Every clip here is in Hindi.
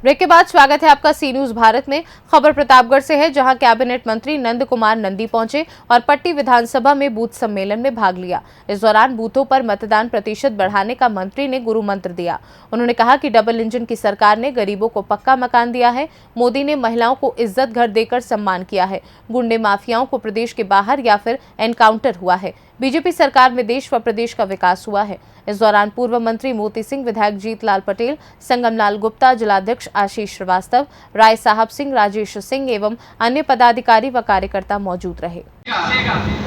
ब्रेक के बाद स्वागत है आपका सी न्यूज भारत में। खबर प्रतापगढ़ से है, जहां कैबिनेट मंत्री नंद कुमार नंदी पहुंचे और पट्टी विधानसभा में बूथ सम्मेलन में भाग लिया। इस दौरान बूथों पर मतदान प्रतिशत बढ़ाने का मंत्री ने गुरु मंत्र दिया। उन्होंने कहा कि डबल इंजन की सरकार ने गरीबों को पक्का मकान दिया है। मोदी ने महिलाओं को इज्जत घर देकर सम्मान किया है। गुंडे माफियाओं को प्रदेश के बाहर या फिर एनकाउंटर हुआ है। बीजेपी सरकार में देश व प्रदेश का विकास हुआ है। इस दौरान पूर्व मंत्री मोती सिंह, विधायक जीतलाल पटेल, संगमलाल गुप्ता, जिलाध्यक्ष आशीष श्रीवास्तव, राय साहब सिंह, राजेश सिंह एवं अन्य पदाधिकारी व कार्यकर्ता मौजूद रहे।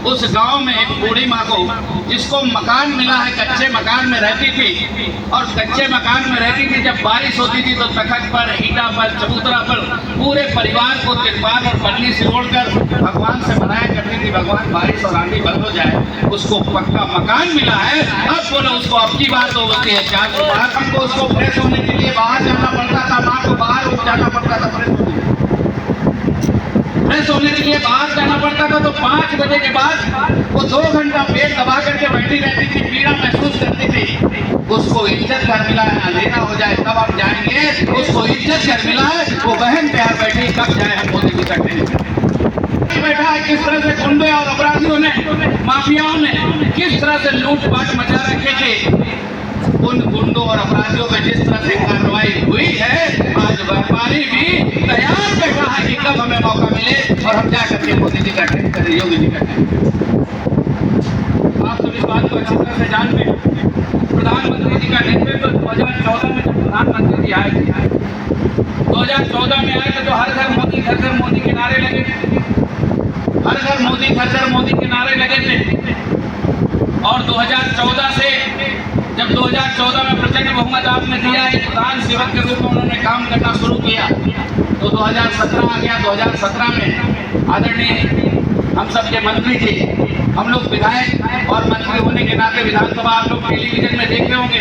उस गांव में एक बूढ़ी माँ को, जिसको मकान मिला है, कच्चे मकान में रहती थी और कच्चे मकान में रहती थी। जब बारिश होती थी तो तखत पर, ईटा पर, चबूतरा पर पूरे परिवार को तिरपाल और पन्नी से ओढ़कर भगवान से मनाया करती थी, भगवान बारिश और आंधी बंद हो जाए। उसको पक्का मकान मिला है। अब बोलो उसको अब की बात हो गई है 400 बार। हमको उसको फ्रेश होने के लिए बाहर जाना पड़ता था, माँ को बाहर उठ जाना पड़ता था। फ्रेश होने के लिए बाहर जाना पड़ता था तो 5 बजे के बाद वो 2 घंटा पेट दबा करके बैठी रहती थी, पीड़ा महसूस करती थी। उसको इज्जत घर मिला है, अंधेरा हो जाए तब हम जाएंगे। उसको इज्जत घर मिला है, वो बहन प्यार बैठी, कब जाए हम मोदी जी करते बैठा है। किस तरह से गुंडे और अपराधियों ने, माफियाओं ने किस तरह से लूटपाट मचा रखे थे। उन गुंडों और अपराधियों पे जिस तरह से कार्रवाई हुई है, आज व्यापारी भी तैयार बैठा है कि कब हमें मौका मिले और हम जा करके मोदी जी का टेस्ट करें, योगी जी का टेस्ट। आप सब इस बात को अच्छी तरह से जानते हैं। प्रधानमंत्री जी का नेतृत्व 2014 में जब प्रधानमंत्री जी आए थे, 2014 में आए थे तो हर घर मोदी, घर घर मोदी के नारे लगे थे। हर घर मोदी, घर घर मोदी के नारे लगे थे। और 2014 से जब 2014 में प्रचंड बहुमत आपने दिया, एक प्रधान सेवक के रूप में उन्होंने काम करना शुरू किया, तो 2017 आ गया। 2017 में आदरणीय हम सबके मंत्री जी, हम लोग विधायक और मंत्री होने के नाते विधानसभा आप लोग टेलीविजन में देख रहे होंगे,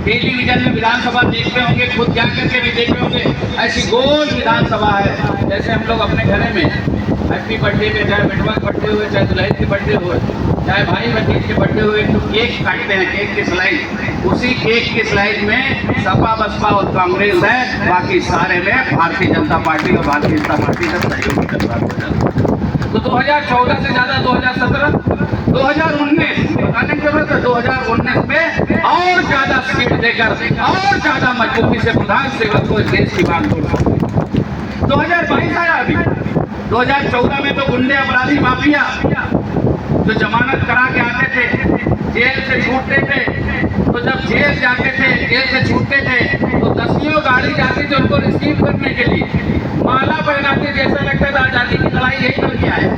टेलीविजन में विधानसभा देख रहे होंगे, खुद जाकर के भी देख रहे होंगे। ऐसी गोल विधानसभा है, जैसे हम लोग अपने घरे में हैप्पी बर्थडे पे, चाहे बेटवा के बर्थडे हुए, चाहे दुल्हन के बर्थडे हुए, चाहे भाई बहन के बर्थडे हुए, तो केक काटते हैं, केक की स्लाइड। उसी केक की स्लाइड में सपा, बसपा और कांग्रेस है, बाकी सारे में भारतीय जनता पार्टी और भारतीय जनता पार्टी का सहयोग कर रहा है। तो 2014 से ज्यादा 2017, 2019 बताने की जरूरत है। 2019 में और ज्यादा सीट देकर और ज्यादा मजबूती से प्रधान सेवक को इस देश की मांग को 2022 आया। अभी 2014 में तो गुंडे, अपराधी, माफिया जो जमानत करा के आते थे, जेल से छूटते थे, तो जब जेल जाते थे, जेल से छूटते थे तो 10 गाड़ी जाती थी उनको रिसीव करने के लिए, माला पहनाते, जैसा लगता था आजादी की लड़ाई यही कर किया है,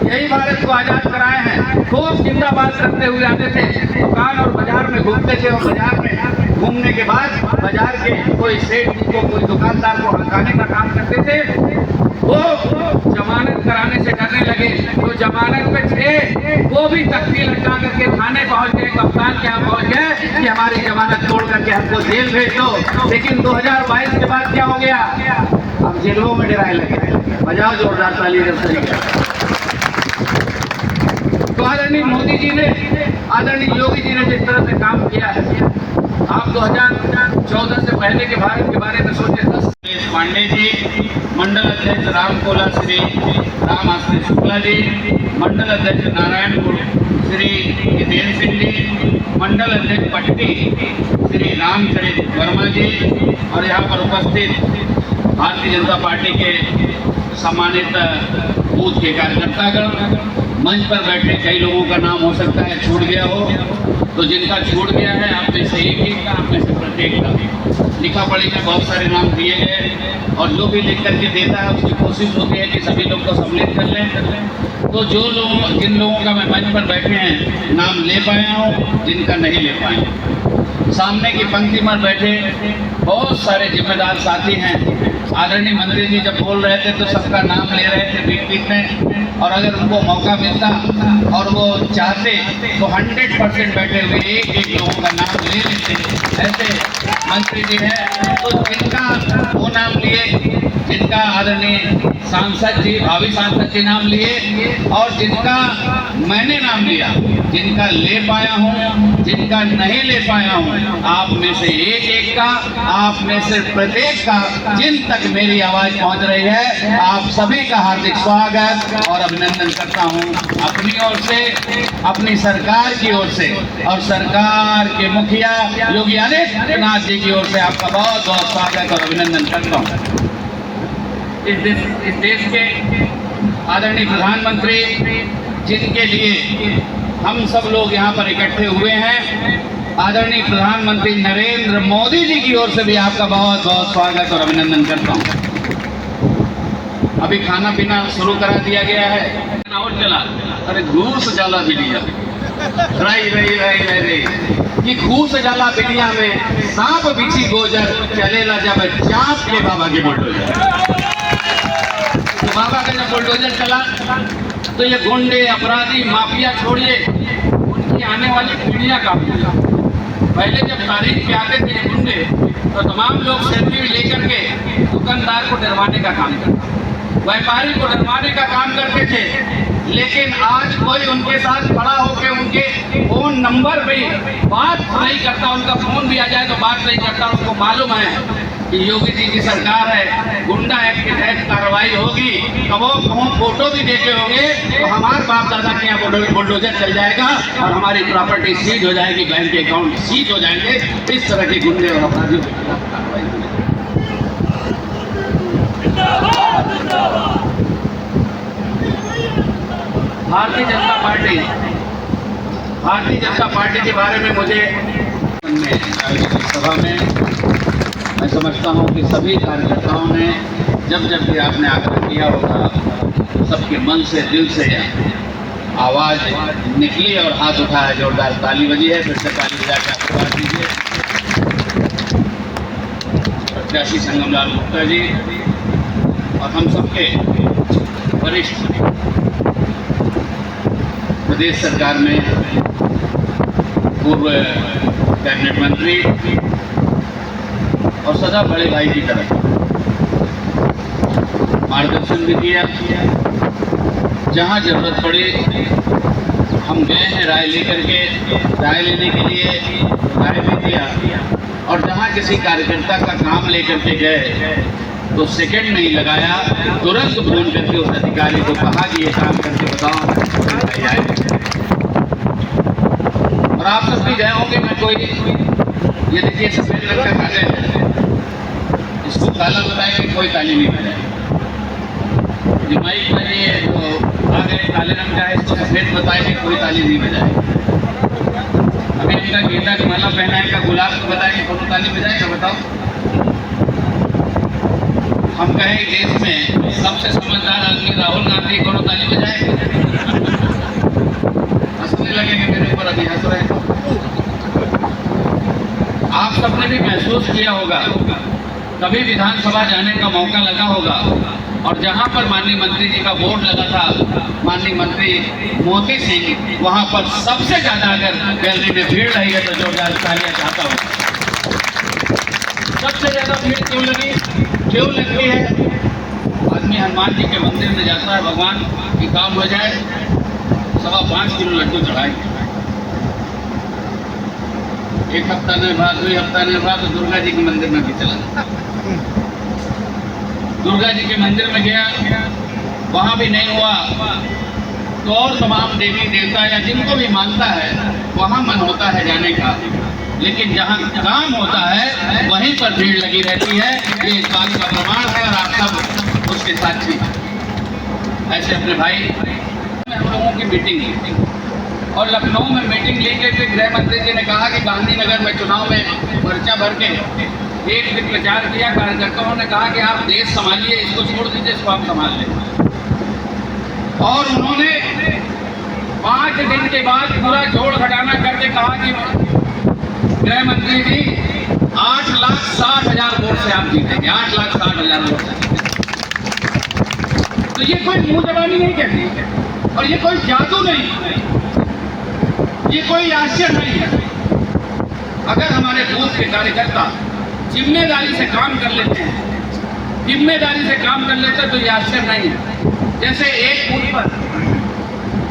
यही भारत को आजाद कराए हैं। खूब जिंदाबाद करते हुए आते थे, दुकान और बाजार में घूमते थे और बाजार में घूमने के बाद बाजार के कोई सेठ को, कोई दुकानदार को हटाने का काम करते थे। वो जमानत कराने से डरने लगे, तो जमानत में थे वो भी तख्ती लटका करके थाने पहुंच गए, कप्तान के यहाँ पहुंच गए कि हमारी जमानत तोड़ करके हमको जेल भेज दो। लेकिन 2022 के बाद क्या हो गया, अब जेलों में डराए लगे। बजाओ जोरदार ताली। तो आदरणीय मोदी जी ने, आदरणीय योगी जी ने जिस तरह से काम किया है, आप 2014 से पहले के भारत के बारे में सोचे। पांडे जी, मंडल अध्यक्ष रामकोला श्री राम आश्री शुक्ला जी, मंडल अध्यक्ष नारायणपुर श्री जितेंद्र सिंह जी, मंडल अध्यक्ष पट्टी श्री रामचरित वर्मा जी, और यहाँ पर उपस्थित भारतीय जनता पार्टी के सम्मानित बूथ के कार्यकर्तागण, मंच पर बैठे कई लोगों का नाम हो सकता है छूट गया हो, तो जिनका छूट गया है आप में से एक का, आप में से प्रत्येक का लिखा पढ़ी में बहुत सारे नाम दिए गए, और जो भी लिख करके देता है उसकी कोशिश होती है कि सभी लोग को सम्मिलित कर लें। तो जो लोग, जिन लोगों का मैं मंच पर बैठे हैं नाम ले पाया हूँ, जिनका नहीं ले पाए, सामने की पंक्ति में बैठे बहुत सारे जिम्मेदार साथी हैं। आदरणीय मंत्री जी जब बोल रहे थे तो सबका नाम ले रहे थे बीच बीच में, और अगर उनको मौका मिलता और वो चाहते तो 100% बैठे हुए एक लोगों का नाम ले लेते। ऐसे मंत्री जी हैं, तो जिनका वो नाम लिए, जिनका आदरणीय सांसद जी, भावी सांसद जी नाम लिए, और जिनका मैंने नाम लिया, जिनका ले पाया हूँ, जिनका नहीं ले पाया हूँ, आप में से एक एक का, आप में से प्रत्येक का, जिन तक मेरी आवाज पहुंच रही है, आप सभी का हार्दिक स्वागत और अभिनंदन करता हूं अपनी ओर से, अपनी सरकार की ओर से और सरकार के मुखिया योगी आदित्यनाथ जी की ओर से आपका बहुत बहुत स्वागत और अभिनंदन करता हूं। इस देश के आदरणीय प्रधानमंत्री, जिनके लिए हम सब लोग यहाँ पर इकट्ठे हुए हैं, आदरणीय प्रधानमंत्री नरेंद्र मोदी जी की ओर से भी आपका बहुत बहुत स्वागत और अभिनंदन करता हूँ। अभी खाना पीना शुरू करा दिया गया है और चला, अरे घूस जाला बिलिया रही रही रही रही रही कि घूस जाला बिलिया में सांप बिछी गोजर चलेला जब चाप के बाबा के बुलडोजर। तो बाबा का जब बुलडोजर चला तो ये गुंडे, अपराधी, माफिया छोड़िए, उनकी आने वाली पीढ़ियां काफी। पहले जब तारीख पे आते थे गुंडे तो तमाम लोग सेल्फी लेकर के दुकानदार को डरवाने का काम करते, व्यापारी को डरवाने का काम करते थे। लेकिन आज कोई उनके साथ खड़ा होकर उनके फोन नंबर पे बात नहीं करता, उनका फोन भी आ जाए तो बात नहीं करता। उनको मालूम है कि योगी जी की सरकार है, गुंडा एक्ट के तहत कार्रवाई होगी, अब वो फोटो भी देखे होंगे तो हमारे बाप दादा के यहाँ बुलडोजर चल जाएगा और हमारी प्रॉपर्टी सीज हो जाएगी, बैंक के अकाउंट सीज हो जाएंगे। इस तरह के गुंडे और अपराधियों के खिलाफ कार्रवाई होगी। भारतीय जनता पार्टी के बारे में मुझे सभा में मैं समझता हूं कि सभी कार्यकर्ताओं ने जब जब भी आपने आग्रह किया होगा तो सबके मन से, दिल से आवाज़ निकली और हाथ उठाया, जोरदार ताली बजी है। फिर से ताली बजा के आशीर्वाद दीजिए प्रत्याशी संगमलाल गुप्ता जी और हम सबके वरिष्ठ प्रदेश सरकार में पूर्व कैबिनेट मंत्री और सदा बड़े भाई की तरह मार्गदर्शन भी किया। जहाँ जरूरत पड़ी हम गए हैं राय लेकर के, राय लेने के लिए राय भी दिया, और जहाँ किसी कार्यकर्ता का काम लेकर के गए तो सेकंड नहीं लगाया, तुरंत फोन करके उस अधिकारी को कहा कि ये काम करके बताओ। और आप सब भी गए होंगे, मैं कोई ये देखिए सफेद रंग का कागज है, इसको काला बताएंगे कोई ताली नहीं बजाएगी। माइक में ये तो आ गए काले रंग का है, इसको सफेद बताएंगे कोई ताली नहीं बजाएगी। अभी इनका गेंदा की माला पहनाएगा, गुलाब को बताएंगे कौन ताली बजाएगा बताओ। हम कहें देश में सबसे समझदार आदमी राहुल गांधी, कौन ताली बजाएगा? हंसने लगेंगे मेरे ऊपर, अभी हंस रहे हैं। आप सबने भी महसूस किया होगा, कभी विधानसभा जाने का मौका लगा होगा और जहां पर माननीय मंत्री जी का बोर्ड लगा था, माननीय मंत्री मोती सिंह, वहां पर सबसे ज्यादा अगर गैलरी में भीड़ रही है तो जोरदार तालियां चाहता हूं। सबसे ज्यादा भीड़ क्यों लगी, क्यों लगती है? आदमी हनुमान जी के मंदिर में जाता है, भगवान की काम हो जाए, 5.25 किलो लड्डू चढ़ाएंगे। एक हफ्ता नहीं बाद, 2 हफ्ता नहीं बाद तो दुर्गा जी के मंदिर में भी चला। दुर्गा जी के मंदिर में गया, वहां भी नहीं हुआ तो और तमाम देवी देवता या जिनको भी मानता है वहां मन होता है जाने का, लेकिन जहां काम होता है वहीं पर भीड़ लगी रहती है। ये इस बात का प्रमाण है और आप सब उसके साक्षी। ऐसे अपने भाई हम लोगों की मीटिंग ली और लखनऊ में मीटिंग लेकर के गृह मंत्री जी ने कहा कि गांधीनगर में चुनाव में पर्चा भर के एक दिन प्रचार किया। कार्यकर्ताओं ने कहा कि आप देश संभालिए, इसको छोड़ दीजिए, इसको आप संभाल लें। और उन्होंने 5 दिन के बाद पूरा जोड़ घटाना करके कहा कि गृह मंत्री जी 8,60,000 वोट से आप जीतेंगे, 8,60,000 वोट से। तो ये कोई मुंह जबानी नहीं कहती और ये कोई जादू नहीं, ये कोई आश्चर्य नहीं है। अगर हमारे बूथ के कार्यकर्ता जिम्मेदारी से काम कर लेते हैं, जिम्मेदारी से काम कर लेते हैं तो ये आश्चर्य नहीं है। जैसे एक बूथ पर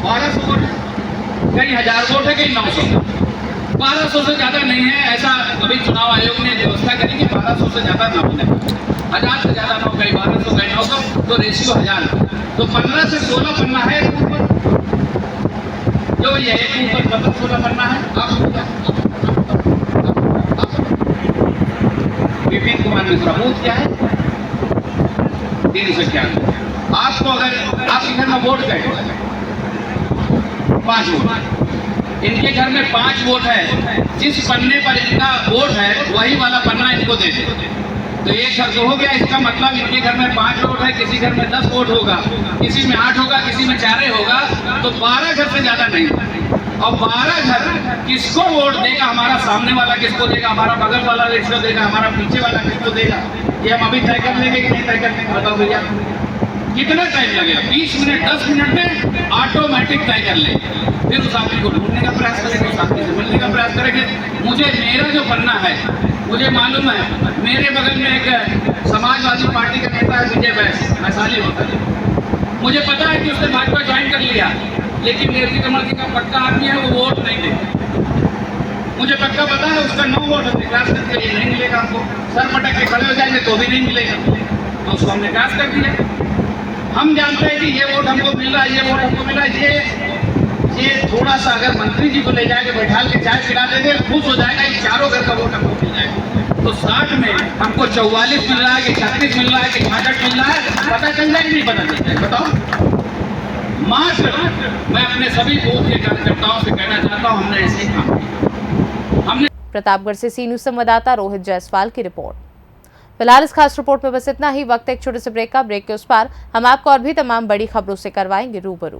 1200 वोट, कई हजार वोट है, कई 900। 1200 से ज़्यादा नहीं है, ऐसा अभी चुनाव आयोग ने व्यवस्था करी कि 1200 से ज़्यादा ना होने, 1000 से ज़्यादा ना हो, कई 1200 कई 900, तो रेशियो 1000। तो 15 से 16 पन्ना है ऊपर, जो ये एक ऊपर 15-16 पन्ना है। विपिन कुमार मिश्रा बूथ क्या है 391। आपको अगर आपके घर में वोट गए 5 वोट, इनके घर में 5 वोट है, जिस पन्ने पर इनका वोट है वही वाला पन्ना इनको दे दे, तो एक शर्त हो गया। इसका मतलब इनके घर में 5 वोट है, किसी घर में 10 वोट होगा, किसी में 8 होगा, किसी में 4 होगा, तो 12 घर से ज्यादा नहीं। और 12 घर किसको वोट देगा, हमारा सामने वाला किसको देगा, हमारा बगल वाला किसको देगा, हमारा पीछे वाला किसको देगा, ये हम अभी तय कर लेंगे कि नहीं तय कर लेंगे, बताओ भैया कितना टाइम लगेगा? 20 मिनट 10 मिनट में ऑटोमेटिक तय कर लेंगे। फिर उस आदमी को ढूंढने का प्रयास करेंगे, उस आदमी से मिलने का प्रयास करेंगे। मुझे मेरा जो पन्ना है, मुझे मालूम है मेरे बगल में एक समाजवादी पार्टी का नेता है विजय वैशाली होता है, मुझे पता है कि उसने भाजपा ज्वाइन कर लिया, लेकिन निर्जी कमल जी का पक्का आदमी है, वो वोट नहीं देगा। मुझे पक्का पता है उसका 9 वोट है, क्रॉस करके ये नहीं मिलेगा हमको, सर पटक के खड़े हो जाएंगे तो भी नहीं मिलेगा, तो उसको हमने क्रॉस कर दिया। हम जानते हैं कि ये वोट हमको मिल रहा है, ये वोट हमको मिल रहा है, ये थोड़ा सा अगर मंत्री जी को ले जाके बैठा के चाय पिला देंगे, खुश हो जाएगा, ये चारों घर का वोट हमको मिल जाएगा। तो 60 में हमको 44 मिल रहा है कि 36 मिल रहा है कि 66 मिल रहा है, पता चल जाए कि नहीं पता चल जाए, बताओ। मात्र मैं अपने सभी बूथ के कार्यकर्ताओं से कहना चाहता हूँ, हमने ऐसे ही काम किया। हमने प्रतापगढ़ से सी न्यूज़ संवाददाता रोहित जायसवाल की रिपोर्ट। फिलहाल इस खास रिपोर्ट में बस इतना ही। वक्त एक छोटे से ब्रेक का। ब्रेक के उस पार हम आपको और भी तमाम बड़ी खबरों से करवाएंगे रूबरू।